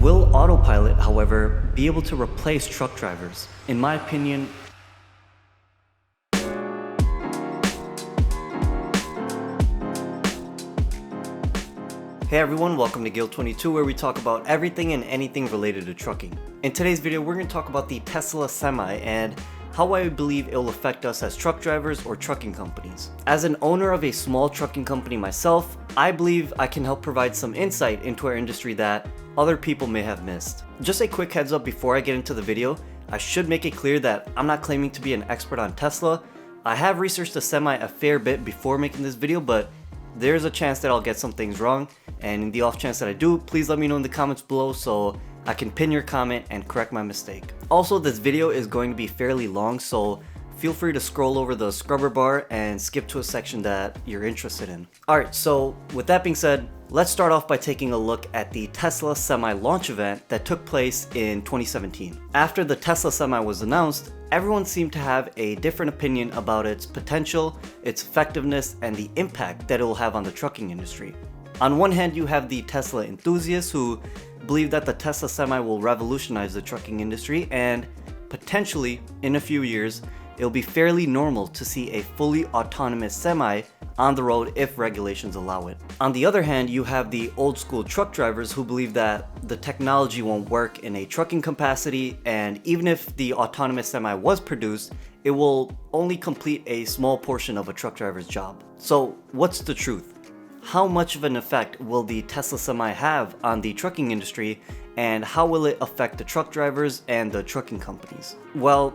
Will Autopilot, however, be able to replace truck drivers? In my opinion, Hey everyone, welcome to Guild 22, where we talk about everything and anything related to trucking. In today's video, we're going to talk about the Tesla Semi and how I believe it will affect us as truck drivers or trucking companies. As an owner of a small trucking company myself, I believe I can help provide some insight into our industry that other people may have missed. Just a quick heads up before I get into the video, I should make it clear that I'm not claiming to be an expert on Tesla. I have researched the Semi a fair bit before making this video, but there's a chance that I'll get some things wrong, and in the off chance that I do, please let me know in the comments below so I can pin your comment and correct my mistake. Also, this video is going to be fairly long, so feel free to scroll over the scrubber bar and skip to a section that you're interested in. Alright, so with that being said, let's start off by taking a look at the Tesla Semi launch event that took place in 2017. After the Tesla Semi was announced, everyone seemed to have a different opinion about its potential, its effectiveness, and the impact that it will have on the trucking industry. On one hand, you have the Tesla enthusiasts who believe that the Tesla Semi will revolutionize the trucking industry, and potentially, in a few years, it'll be fairly normal to see a fully autonomous Semi on the road if regulations allow it. On the other hand, you have the old school truck drivers who believe that the technology won't work in a trucking capacity, and even if the autonomous Semi was produced, it will only complete a small portion of a truck driver's job. So what's the truth? How much of an effect will the Tesla Semi have on the trucking industry, and how will it affect the truck drivers and the trucking companies? Well,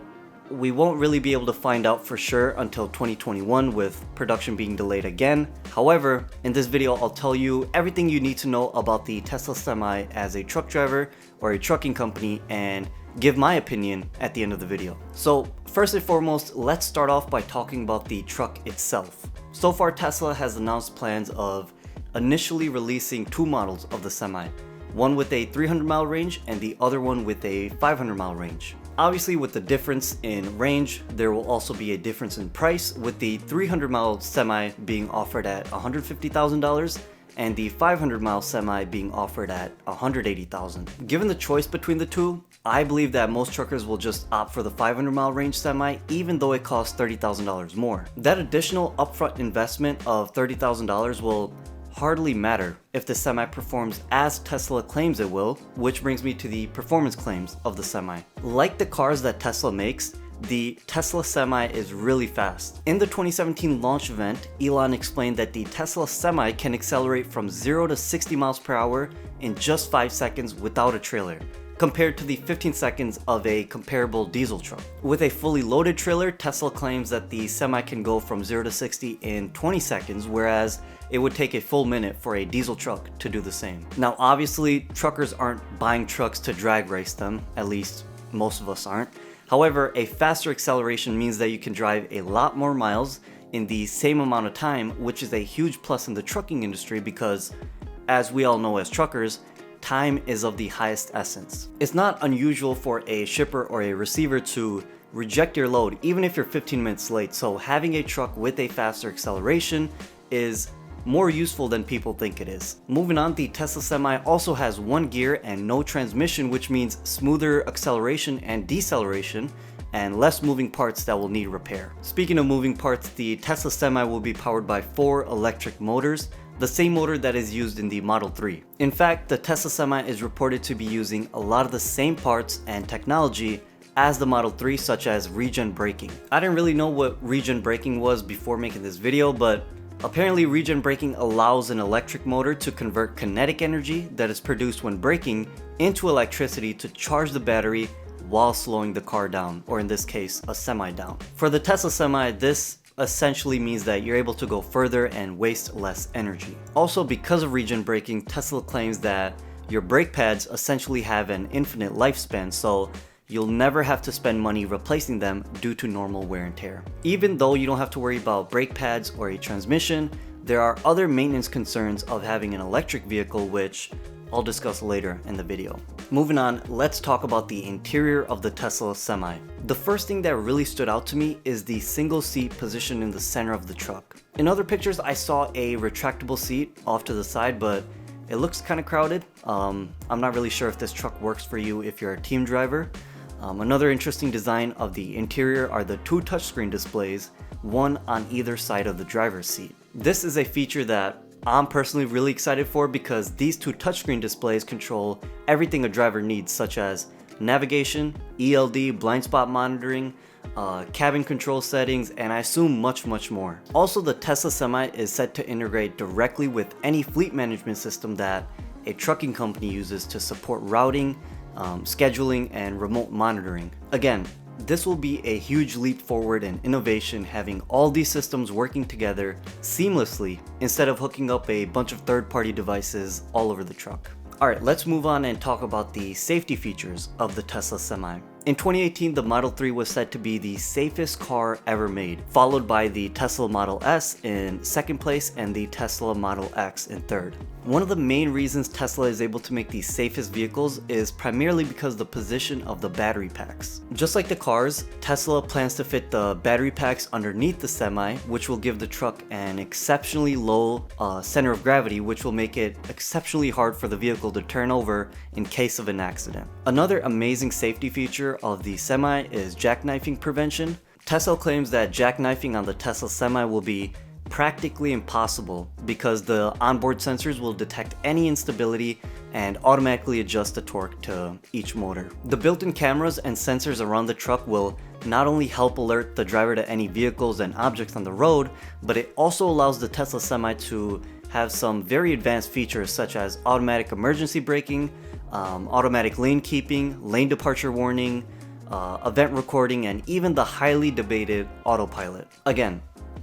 we won't really be able to find out for sure until 2021 with production being delayed again. However, in this video I'll tell you everything you need to know about the Tesla Semi as a truck driver or a trucking company and give my opinion at the end of the video. So first and foremost, let's start off by talking about the truck itself. So far, Tesla has announced plans of initially releasing two models of the Semi, one with a 300-mile range and the other one with a 500-mile range. Obviously, with the difference in range, there will also be a difference in price, with the 300-mile Semi being offered at $150,000 and the 500-mile Semi being offered at $180,000. Given the choice between the two, I believe that most truckers will just opt for the 500-mile range Semi, even though it costs $30,000 more. That additional upfront investment of $30,000 will hardly matter if the Semi performs as Tesla claims it will, which brings me to the performance claims of the Semi. Like the cars that Tesla makes, the Tesla Semi is really fast. In the 2017 launch event, Elon explained that the Tesla Semi can accelerate from 0 to 60 miles per hour in just 5 seconds without a trailer, compared to the 15 seconds of a comparable diesel truck. With a fully loaded trailer, Tesla claims that the Semi can go from 0 to 60 in 20 seconds, whereas it would take a full minute for a diesel truck to do the same. Now obviously, truckers aren't buying trucks to drag race them, at least most of us aren't. However, a faster acceleration means that you can drive a lot more miles in the same amount of time, which is a huge plus in the trucking industry because, as we all know as truckers, time is of the highest essence. It's not unusual for a shipper or a receiver to reject your load even if you're 15 minutes late, so having a truck with a faster acceleration is more useful than people think it is. Moving on, the Tesla Semi also has one gear and no transmission, which means smoother acceleration and deceleration and less moving parts that will need repair. Speaking of moving parts, the Tesla Semi will be powered by 4 electric motors, the same motor that is used in the Model 3. In fact, the Tesla Semi is reported to be using a lot of the same parts and technology as the Model 3, such as regen braking. I didn't really know what regen braking was before making this video, but apparently regen braking allows an electric motor to convert kinetic energy that is produced when braking into electricity to charge the battery while slowing the car down, or in this case, a Semi down. For the Tesla Semi, this essentially means that you're able to go further and waste less energy. Also, because of regen braking, Tesla claims that your brake pads essentially have an infinite lifespan, so you'll never have to spend money replacing them due to normal wear and tear. Even though you don't have to worry about brake pads or a transmission, there are other maintenance concerns of having an electric vehicle, which I'll discuss later in the video. Moving on, let's talk about the interior of the Tesla Semi. The first thing that really stood out to me is the single seat positioned in the center of the truck. In other pictures, I saw a retractable seat off to the side, but It looks kind of crowded. I'm not really sure if this truck works for you if you're a team driver. Another interesting design of the interior are the two touchscreen displays, one on either side of the driver's seat. This is a feature that I'm personally really excited for because these two touchscreen displays control everything a driver needs, such as navigation, ELD, blind spot monitoring, cabin control settings, and I assume much more. Also, the Tesla Semi is set to integrate directly with any fleet management system that a trucking company uses to support routing, scheduling, and remote monitoring. Again, this will be a huge leap forward in innovation, having all these systems working together seamlessly instead of hooking up a bunch of third-party devices all over the truck. Alright, let's move on and talk about the safety features of the Tesla Semi. In 2018, the Model 3 was said to be the safest car ever made, followed by the Tesla Model S in second place and the Tesla Model X in third. One of the main reasons Tesla is able to make the safest vehicles is primarily because of the position of the battery packs. Just like the cars, Tesla plans to fit the battery packs underneath the Semi, which will give the truck an exceptionally low center of gravity, which will make it exceptionally hard for the vehicle to turn over in case of an accident. Another amazing safety feature of the Semi is jackknifing prevention. Tesla claims that jackknifing on the Tesla Semi will be practically impossible because the onboard sensors will detect any instability and automatically adjust the torque to each motor. The built-in cameras and sensors around the truck will not only help alert the driver to any vehicles and objects on the road, but it also allows the Tesla Semi to have some very advanced features such as automatic emergency braking, automatic lane keeping, lane departure warning, event recording, and even the highly debated Autopilot. Again,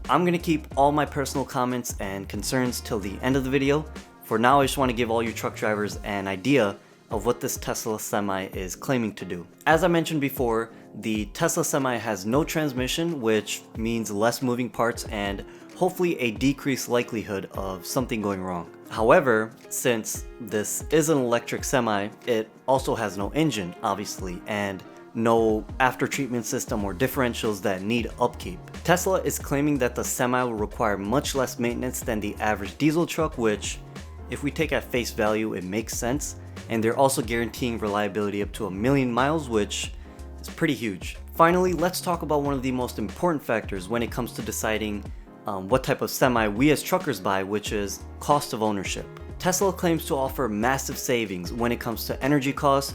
I'm gonna keep all my personal comments and concerns till the end of the video. For now, I just want to give all you truck drivers an idea of what this Tesla Semi is claiming to do. As I mentioned before, the Tesla Semi has no transmission, which means less moving parts and hopefully a decreased likelihood of something going wrong. However, since this is an electric Semi, it also has no engine, obviously, and no after treatment system or differentials that need upkeep. Tesla is claiming that the Semi will require much less maintenance than the average diesel truck, which, if we take at face value, it makes sense. And they're also guaranteeing reliability up to 1,000,000 miles, which is pretty huge. Finally, let's talk about one of the most important factors when it comes to deciding what type of Semi we as truckers buy, which is cost of ownership. Tesla claims to offer massive savings when it comes to energy costs,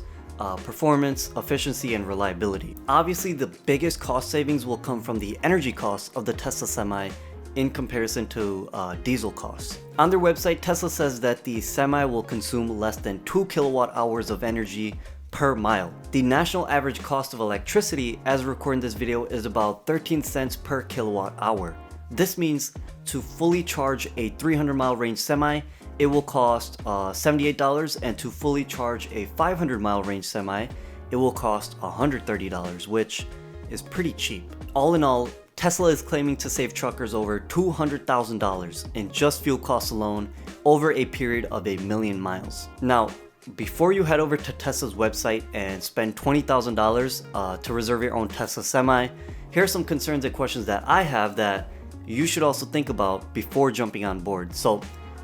performance, efficiency, and reliability. Obviously, the biggest cost savings will come from the energy costs of the Tesla Semi in comparison to diesel costs. On their website, Tesla says that the Semi will consume less than 2 kilowatt hours of energy per mile. The national average cost of electricity as recording this video is about 13 cents per kilowatt hour. This means to fully charge a 300-mile range Semi, it will cost $78, and to fully charge a 500-mile range Semi, it will cost $130, which is pretty cheap. All in all, Tesla is claiming to save truckers over $200,000 in just fuel costs alone over a period of 1,000,000 miles. Now, before you head over to Tesla's website and spend $20,000 to reserve your own Tesla Semi, here are some concerns and questions that I have that you should also think about before jumping on board. So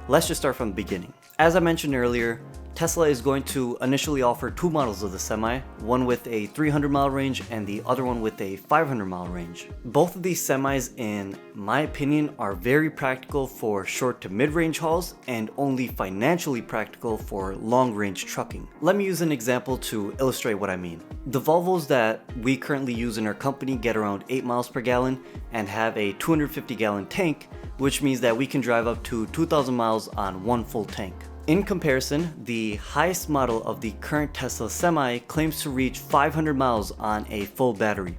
let's just start from the beginning. As I mentioned earlier, Tesla is going to initially offer two models of the Semi, one with a 300-mile range and the other one with a 500-mile range. Both of these Semis, in my opinion, are very practical for short to mid-range hauls and only financially practical for long-range trucking. Let me use an example to illustrate what I mean. The Volvos that we currently use in our company get around 8 miles per gallon and have a 250-gallon tank, which means that we can drive up to 2,000 miles on one full tank. In comparison, the highest model of the current Tesla Semi claims to reach 500 miles on a full battery.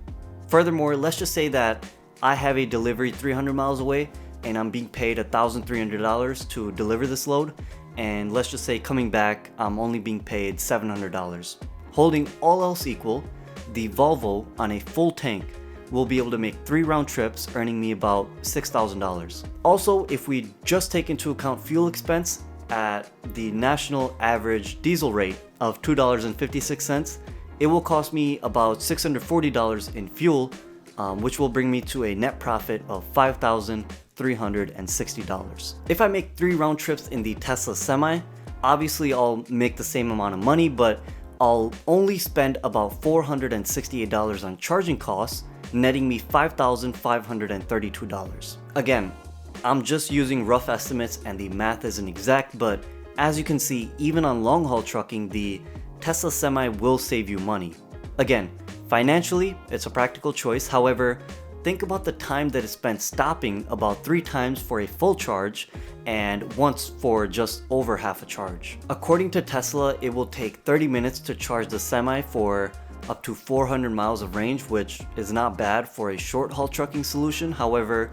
Furthermore, let's just say that I have a delivery 300 miles away and I'm being paid $1,300 to deliver this load, and let's just say coming back I'm only being paid $700. Holding all else equal, the Volvo on a full tank will be able to make 3 round trips, earning me about $6,000. Also, if we just take into account fuel expense at the national average diesel rate of $2.56, it will cost me about $640 in fuel, which will bring me to a net profit of $5,360. If I make 3 round trips in the Tesla Semi, Obviously, I'll make the same amount of money, but I'll only spend about $468 on charging costs, netting me $5,532. Again, I'm just using rough estimates and the math isn't exact, but as you can see, even on long haul trucking, the Tesla Semi will save you money. Again, financially, it's a practical choice. However, think about the time that is spent stopping about 3 times for a full charge and once for just over half a charge. According to Tesla, it will take 30 minutes to charge the Semi for up to 400 miles of range, which is not bad for a short haul trucking solution. However,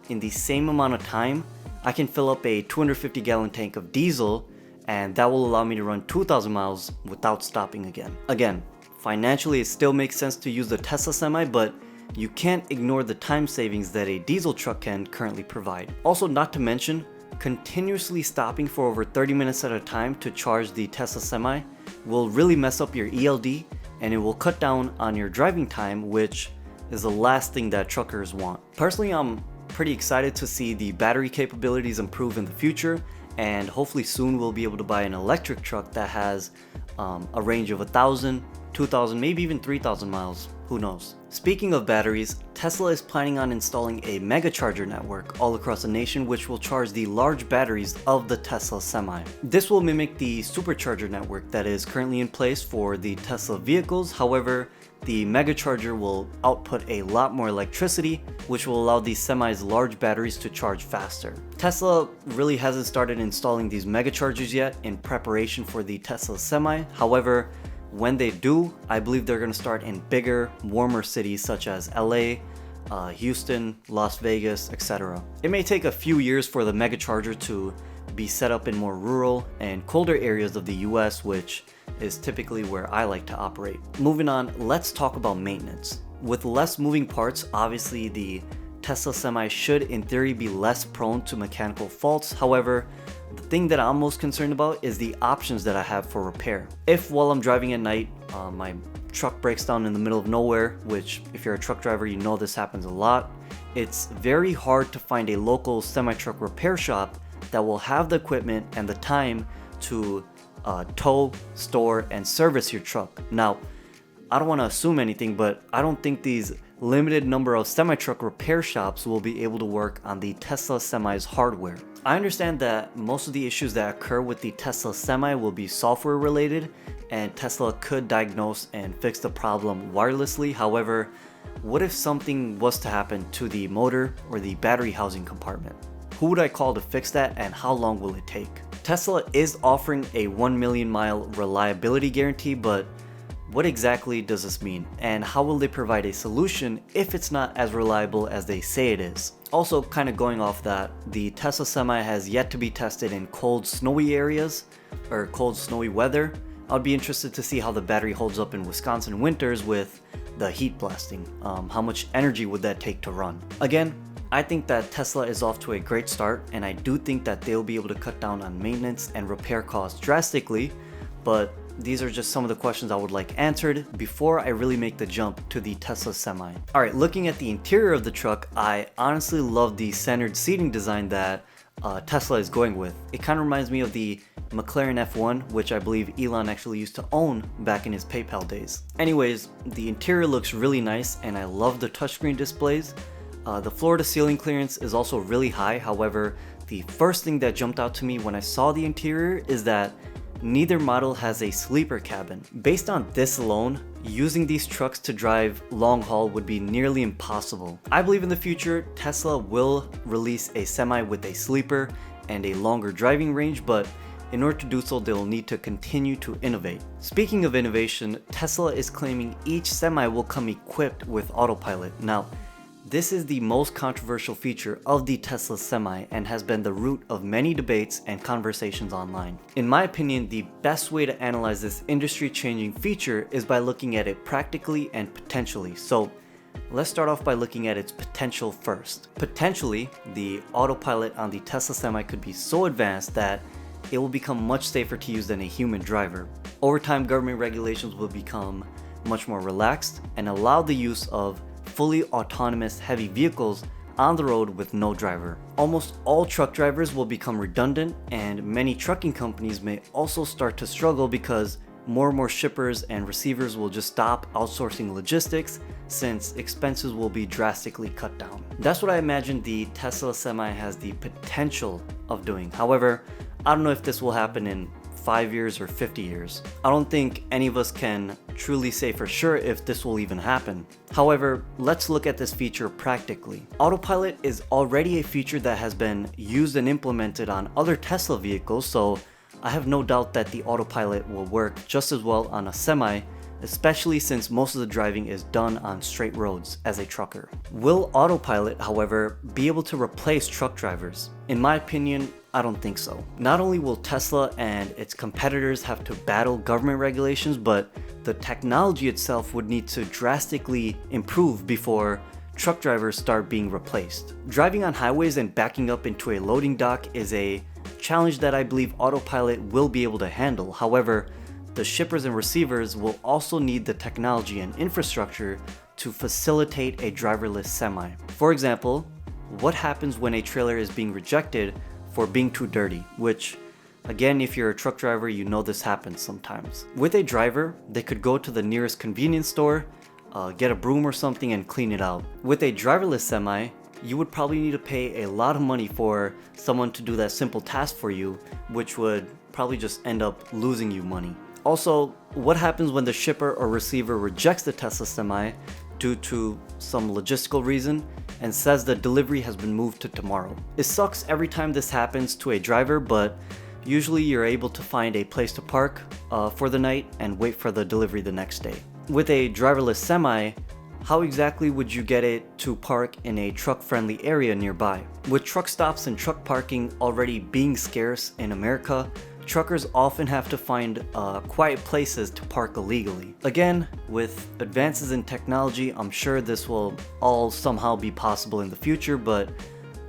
in the same amount of time, I can fill up a 250 gallon tank of diesel, and that will allow me to run 2,000 miles without stopping again. Again, financially it still makes sense to use the Tesla Semi, but you can't ignore the time savings that a diesel truck can currently provide. Also, not to mention, continuously stopping for over 30 minutes at a time to charge the Tesla Semi will really mess up your ELD, and it will cut down on your driving time, which is the last thing that truckers want. Personally, I'm pretty excited to see the battery capabilities improve in the future, and hopefully soon we'll be able to buy an electric truck that has a range of 1,000, 2,000, maybe even 3,000 miles. Who knows? Speaking of batteries, Tesla is planning on installing a mega charger network all across the nation, which will charge the large batteries of the Tesla Semi. This will mimic the supercharger network that is currently in place for the Tesla vehicles. However, the mega charger will output a lot more electricity, which will allow these Semi's large batteries to charge faster. Tesla really hasn't started installing these mega chargers yet in preparation for the Tesla Semi. However, when they do, I believe they're going to start in bigger, warmer cities such as LA, Houston, Las Vegas, etc. It may take a few years for the mega charger to be set up in more rural and colder areas of the US, which is typically where I like to operate. Moving on, let's talk about maintenance. With less moving parts, obviously the Tesla Semi should in theory be less prone to mechanical faults. However, the thing that I'm most concerned about is the options that I have for repair. If while I'm driving at night, my truck breaks down in the middle of nowhere, which if you're a truck driver, you know this happens a lot, it's very hard to find a local semi-truck repair shop that will have the equipment and the time to tow, store, and service your truck. Now, I don't want to assume anything, but I don't think these limited number of semi-truck repair shops will be able to work on the Tesla Semi's hardware. I understand that most of the issues that occur with the Tesla Semi will be software related, and Tesla could diagnose and fix the problem wirelessly. However, what if something was to happen to the motor or the battery housing compartment? Who would I call to fix that, and how long will it take? Tesla is offering a 1 million mile reliability guarantee, but what exactly does this mean, and how will they provide a solution if it's not as reliable as they say it is? Also, kind of going off that, the Tesla Semi has yet to be tested in cold, snowy areas, or cold, snowy weather. I'd be interested to see how the battery holds up in Wisconsin winters with the heat blasting. How much energy would that take to run? Again, I think that Tesla is off to a great start, and I do think that they'll be able to cut down on maintenance and repair costs drastically, but these are just some of the questions I would like answered before I really make the jump to the Tesla Semi. Alright, looking at the interior of the truck, I honestly love the centered seating design that Tesla is going with. It kind of reminds me of the McLaren F1, which I believe Elon actually used to own back in his PayPal days. Anyways, the interior looks really nice, and I love the touchscreen displays. The floor to ceiling clearance is also really high. However, the first thing that jumped out to me when I saw the interior is that neither model has a sleeper cabin. Based on this alone, using these trucks to drive long haul would be nearly impossible. I believe in the future, Tesla will release a Semi with a sleeper and a longer driving range, but in order to do so, they'll need to continue to innovate. Speaking of innovation, Tesla is claiming each Semi will come equipped with Autopilot. Now, this is the most controversial feature of the Tesla Semi and has been the root of many debates and conversations online. In my opinion, the best way to analyze this industry-changing feature is by looking at it practically and potentially. So let's start off by looking at its potential first. Potentially, the Autopilot on the Tesla Semi could be so advanced that it will become much safer to use than a human driver. Over time, government regulations will become much more relaxed and allow the use of fully autonomous heavy vehicles on the road with no driver. Almost all truck drivers will become redundant, and many trucking companies may also start to struggle because more and more shippers and receivers will just stop outsourcing logistics since expenses will be drastically cut down. That's what I imagine the Tesla Semi has the potential of doing. However, I don't know if this will happen in 5 years or 50 years. I don't think any of us can truly say for sure if this will even happen. However, let's look at this feature practically. Autopilot is already a feature that has been used and implemented on other Tesla vehicles, so I have no doubt that the autopilot will work just as well on a Semi, especially since most of the driving is done on straight roads as a trucker. Will autopilot, however, be able to replace truck drivers? In my opinion, I don't think so. Not only will Tesla and its competitors have to battle government regulations, but the technology itself would need to drastically improve before truck drivers start being replaced. Driving on highways and backing up into a loading dock is a challenge that I believe autopilot will be able to handle. However, the shippers and receivers will also need the technology and infrastructure to facilitate a driverless Semi. For example, what happens when a trailer is being rejected for being too dirty, which again, if you're a truck driver, you know this happens sometimes. With a driver, they could go to the nearest convenience store, get a broom or something and clean it out. With a driverless Semi, you would probably need to pay a lot of money for someone to do that simple task for you, which would probably just end up losing you money. Also, what happens when the shipper or receiver rejects the Tesla Semi due to some logistical reason and says the delivery has been moved to tomorrow? It sucks every time this happens to a driver, but usually you're able to find a place to park for the night and wait for the delivery the next day. With a driverless Semi, how exactly would you get it to park in a truck-friendly area nearby? With truck stops and truck parking already being scarce in America, truckers often have to find quiet places to park illegally. Again, with advances in technology, I'm sure this will all somehow be possible in the future, but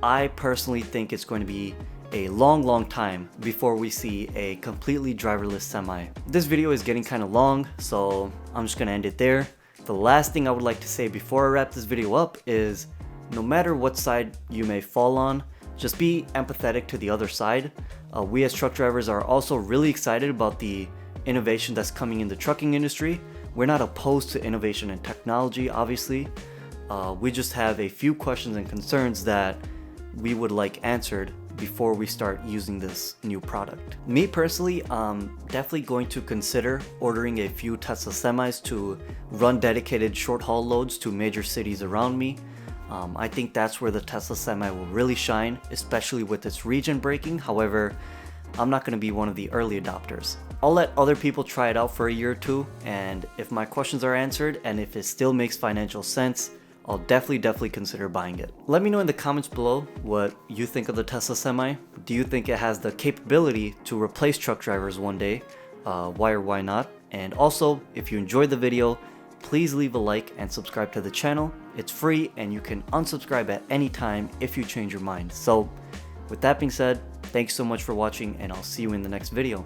I personally think it's going to be a long time before we see a completely driverless Semi. This video is getting kind of long, so I'm just gonna end it there. The last thing I would like to say before I wrap this video up is no matter what side you may fall on, just be empathetic to the other side. We as truck drivers are also really excited about the innovation that's coming in the trucking industry. We're not opposed to innovation and technology, obviously. We just have a few questions and concerns that we would like answered before we start using this new product. Me personally, I'm definitely going to consider ordering a few Tesla Semis to run dedicated short haul loads to major cities around me. I think that's where the Tesla Semi will really shine, especially with its region braking. However, I'm not going to be one of the early adopters. I'll let other people try it out for a year or two, and if my questions are answered and if it still makes financial sense, I'll definitely consider buying it. Let me know in the comments below what you think of the Tesla Semi. Do you think it has the capability to replace truck drivers one day? Why or why not? And also, if you enjoyed the video, please leave a like and subscribe to the channel. It's free and you can unsubscribe at any time if you change your mind. So with that being said, thanks so much for watching and I'll see you in the next video.